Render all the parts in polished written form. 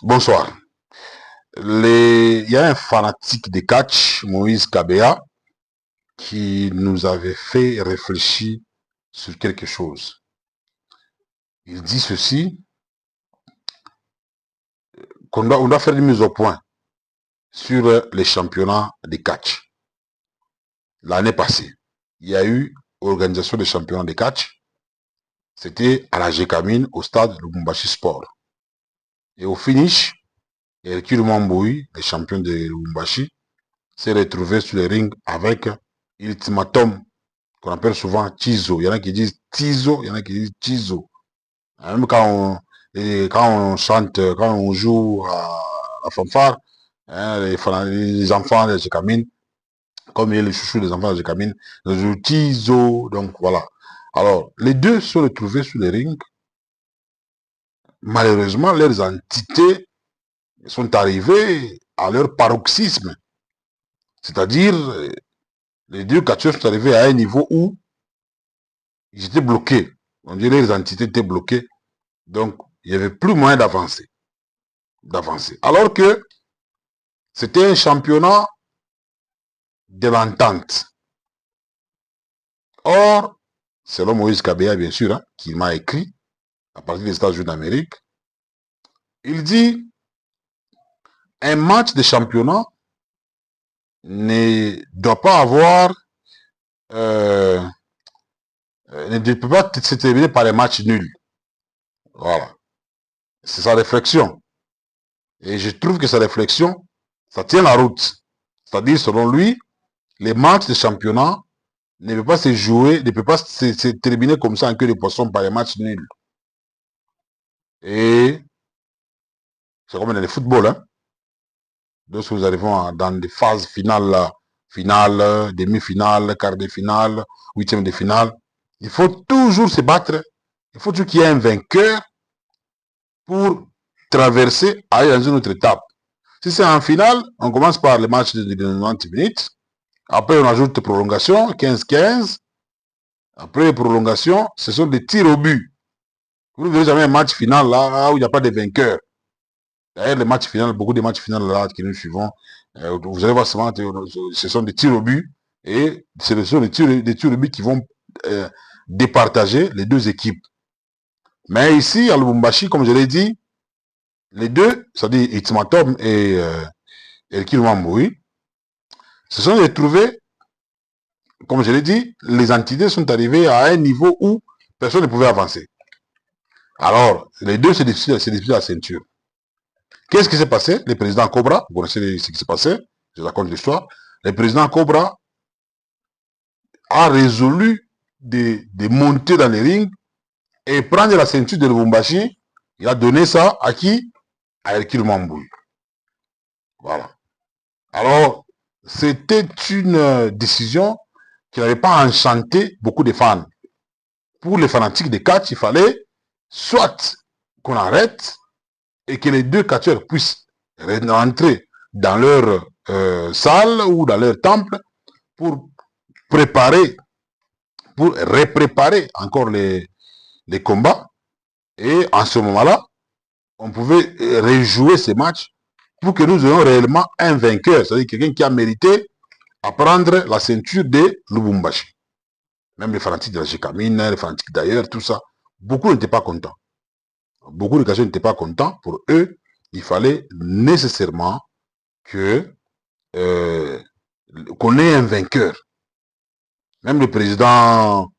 Bonsoir. Il y a un fanatique de catch, Moïse Kabea, qui nous avait fait réfléchir sur quelque chose. Il dit ceci, on doit faire une mise au point sur les championnats de catch. L'année passée, il y a eu organisation des championnats de catch. C'était à la Gécamine, au stade Lubumbashi Sport. Et au finish, Hercule Mamboui, le champion de Lubumbashi, s'est retrouvé sur le ring avec Ultimatum, qu'on appelle souvent Tizo. Il y en a qui disent Tizo, il y en a qui disent Tizo. Même quand on chante, quand on joue à la fanfare, hein, les enfants de Jécamine, comme il y a les chouchous des enfants de Jécamine, ils jouent Tizo, donc voilà. Alors, les deux se sont retrouvés sur le ring. Malheureusement, leurs entités sont arrivées à leur paroxysme. C'est-à-dire, les deux catcheurs sont arrivés à un niveau où ils étaient bloqués. On dirait que les entités étaient bloquées. Donc, il n'y avait plus moyen d'avancer. Alors que c'était un championnat de l'entente. Or, selon Moïse Kabea, bien sûr, hein, qui m'a écrit à partir des États-Unis d'Amérique, il dit un match de championnat ne doit pas avoir, ne peut pas se terminer par un match nul. Voilà. C'est sa réflexion. Et je trouve que sa réflexion, ça tient la route. C'est-à-dire, selon lui, les matchs de championnat ne peut pas se jouer, ne peut pas se terminer comme ça en queue de poisson par un match nul. Et c'est comme dans le football, hein. Lorsque vous arrivez dans des phases finales, demi-finale, quart de finale, huitième de finale, il faut toujours se battre. Il faut toujours qu'il y ait un vainqueur pour traverser, aller dans une autre étape. Si c'est en finale, on commence par le match de 90 minutes. Après, on ajoute prolongation, 15-15. Après prolongation, ce sont des tirs au but. Vous ne verrez jamais un match final là où il n'y a pas de vainqueur. D'ailleurs, les matchs finaux, beaucoup de matchs finaux là que nous suivons, vous allez voir souvent, ce sont des tirs au but et ce sont des tirs au but qui vont départager les deux équipes. Mais ici, à Lubumbashi, comme je l'ai dit, les deux, c'est-à-dire Ultimatum et Hercule Mamboui, se sont retrouvés, comme je l'ai dit, les entités sont arrivées à un niveau où personne ne pouvait avancer. Alors, les deux se disputent la ceinture. Qu'est-ce qui s'est passé? Le président Cobra, vous connaissez ce qui s'est passé, je raconte l'histoire. Le président Cobra a résolu de monter dans les rings et prendre la ceinture de Lubumbashi. Il a donné ça à qui? À Hercule Mamboui. Voilà. Alors, c'était une décision qui n'avait pas enchanté beaucoup de fans. Pour les fanatiques de catch, il fallait soit qu'on arrête et que les deux catcheurs puissent rentrer dans leur salle ou dans leur temple pour préparer, pour repréparer encore les combats. Et en ce moment-là, on pouvait rejouer ces matchs pour que nous ayons réellement un vainqueur, c'est-à-dire quelqu'un qui a mérité à prendre la ceinture de Lubumbashi. Même les fanatiques de la Gécamine, les fanatiques d'ailleurs, tout ça, beaucoup n'étaient pas contents. Beaucoup de catcheurs n'étaient pas contents. Pour eux, il fallait nécessairement que qu'on ait un vainqueur. Même le président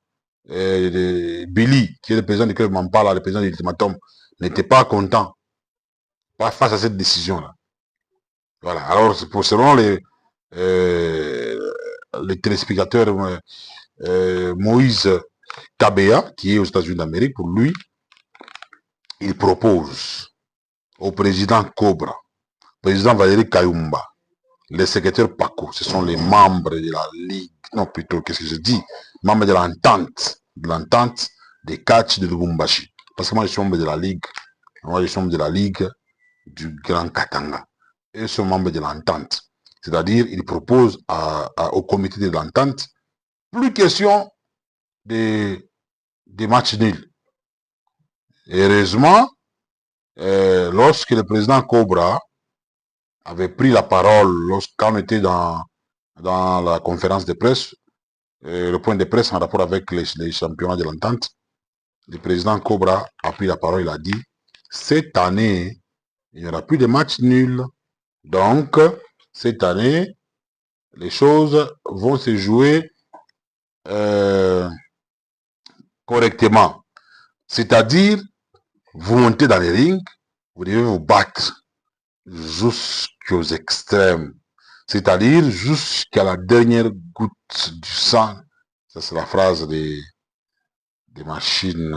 Billy, qui est le président du club Mampala, le président de l'Ultimatum, n'était pas content face à cette décision-là. Voilà. Alors, selon les téléspectateurs, Moïse Kabea, qui est aux États-Unis d'Amérique, pour lui, il propose au président Cobra, président Valérie Kayumba, les secrétaires Paco, ce sont les membres de la Ligue, non plutôt, qu'est-ce que je dis, membres de l'entente des catch de Lubumbashi. Parce que moi, je suis membre de la Ligue, du Grand Katanga. Et ils sont membres de l'entente. C'est-à-dire, ils proposent au comité de l'entente plus question des matchs nuls. Et heureusement, lorsque le président Cobra avait pris la parole, lorsqu'on était dans la conférence de presse, le point de presse en rapport avec les championnats de l'entente, le président Cobra a pris la parole, il a dit, cette année, il n'y aura plus de matchs nuls. Donc, cette année, les choses vont se jouer correctement. C'est-à-dire, vous montez dans les rings, vous devez vous battre jusqu'aux extrêmes. C'est-à-dire jusqu'à la dernière goutte du sang. Ça, c'est la phrase des machines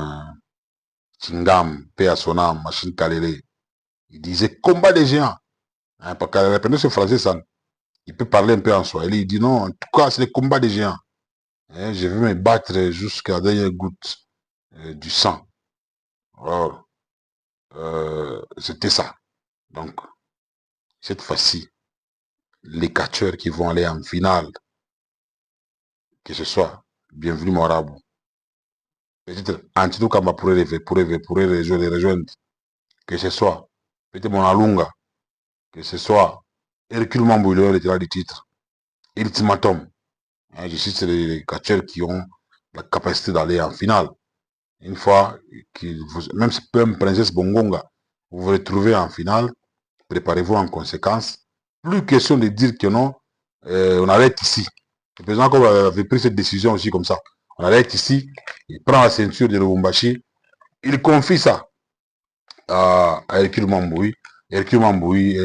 Chingam, paix à son âme, machine Kalele. Il disait combat des géants. Hein, parce qu'à la ce français, ça, il peut parler un peu en soi. Il dit non, en tout cas, c'est le combat des géants. Hein, je vais me battre jusqu'à la dernière goutte du sang. Alors, c'était ça. Donc, cette fois-ci, les catcheurs qui vont aller en finale, que ce soit Bienvenue Morabou, peut-être Antidou Kamba pourrait les rejoindre, que ce soit peut-être Monalunga, que ce soit Hercule Mambouillon, le tirage du titre, Ultimatum. Hein, je cite les catcheurs qui ont la capacité d'aller en finale. Une fois, même si même Princesse Bongonga, vous vous retrouvez en finale, préparez-vous en conséquence. Plus question de dire que non, on arrête ici. Le président Koba avait pris cette décision aussi comme ça. On arrête ici, il prend la ceinture de Lubumbashi, il confie ça à Hercule Mamboui. Hercule Mamboui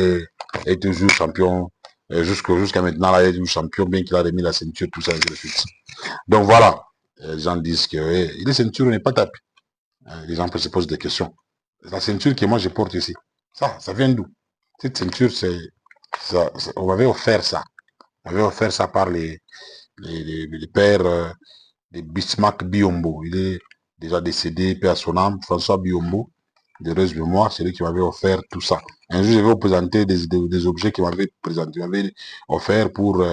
est toujours champion, jusqu'à maintenant, là, il est toujours champion, bien qu'il a remis la ceinture, tout ça, et ainsi de suite. Donc voilà, les gens disent que les ceintures n'est pas tapé. Les gens se posent des questions. La ceinture que moi je porte ici, ça vient d'où? Cette ceinture, on m'avait offert ça. On m'avait offert ça par les pères de Bismarck Biombo. Il est déjà décédé, père à son âme, François Biombo, de heureuse mémoire, c'est lui qui m'avait offert tout ça. Un jour, je vais vous présenter des objets qu'il m'avait présenté, m'avait offert pour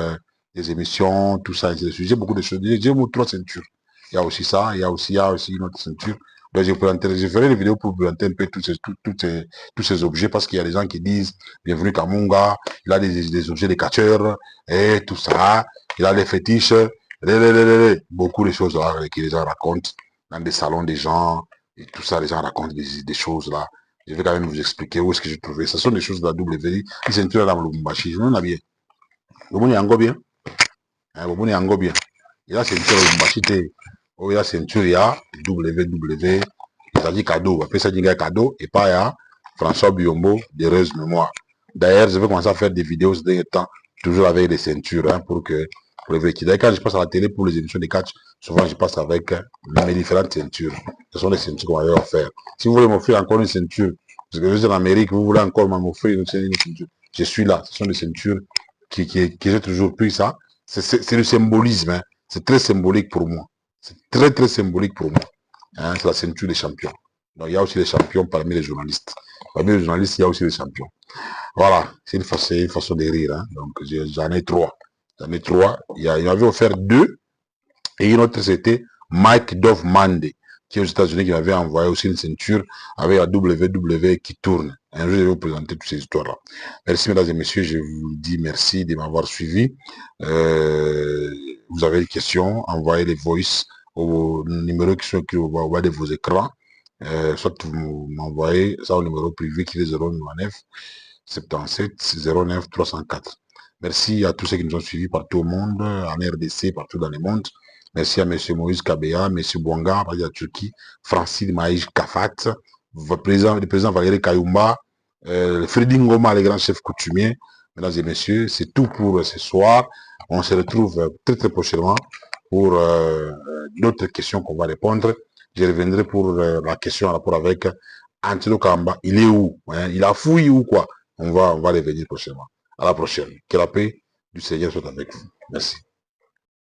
des émissions, tout ça. J'ai beaucoup de choses. J'ai 3 ceintures. Il y a aussi ça, il y a aussi une autre ceinture. Donc, je ferai des vidéos pour vous présenter un peu tous ces objets, parce qu'il y a des gens qui disent, bienvenue Kamunga, il a des objets de catcheurs, et tout ça, il a des fétiches, beaucoup de choses là, que les gens racontent dans des salons des gens, et tout ça, les gens racontent des choses là. Je vais quand même vous expliquer où est-ce que j'ai trouvé. Ce sont des choses de la WV, une ceinture dans le Lubumbashi, je n'en ai bien. Le monde est encore bien. Le monde est encore bien. Il y a la ceinture de Lubumbashi, il y a la ceinture, il y a WW, c'est-à-dire cadeau, après ça dit cadeau, et pas il y a François Biombo, d'heureuse mémoire. D'ailleurs, je vais commencer à faire des vidéos ces derniers temps, toujours avec des ceintures, hein, pour les vérifier. D'ailleurs, quand je passe à la télé pour les émissions de catch, souvent je passe avec mes différentes ceintures. Ce sont des ceintures qu'on m'avait offert. Si vous voulez m'offrir encore une ceinture, parce que je suis en Amérique, vous voulez encore m'offrir une ceinture, je suis là. Ce sont des ceintures que j'ai toujours pris ça. C'est le symbolisme, hein. C'est très symbolique pour moi. C'est très, très symbolique pour moi. Hein, c'est la ceinture des champions. Donc, il y a aussi les champions parmi les journalistes. Parmi les journalistes, il y a aussi les champions. Voilà, c'est une façon de rire. Hein. Donc, j'en ai 3. J'en ai 3. Il m'avait offert 2. Et une autre, c'était Mike Dove Mande, qui est aux États-Unis, qui m'avait envoyé aussi une ceinture avec la WW qui tourne. Un jour, je vais vous présenter toutes ces histoires-là. Merci, mesdames et messieurs. Je vous dis merci de m'avoir suivi. Vous avez des questions, envoyez les voice au numéro qui sont au bas de vos écrans. Soit vous m'envoyez ça au numéro privé qui est 099 77 09 304. Merci à tous ceux qui nous ont suivis partout au monde, en RDC, partout dans le monde. Merci à M. Moïse Kabea, M. Bouanga, de la Turquie, Francine Maïj Kafat, le président Valérie Kayumba, Freddy Ngoma, les grands chefs coutumiers. Mesdames et messieurs, c'est tout pour ce soir. On se retrouve très très prochainement pour d'autres questions qu'on va répondre. Je reviendrai pour la question en rapport avec Antilo Kamba. Il est où, hein? Il a fouillé ou quoi? On va revenir prochainement. À la prochaine. Que la paix du Seigneur soit avec vous. Merci.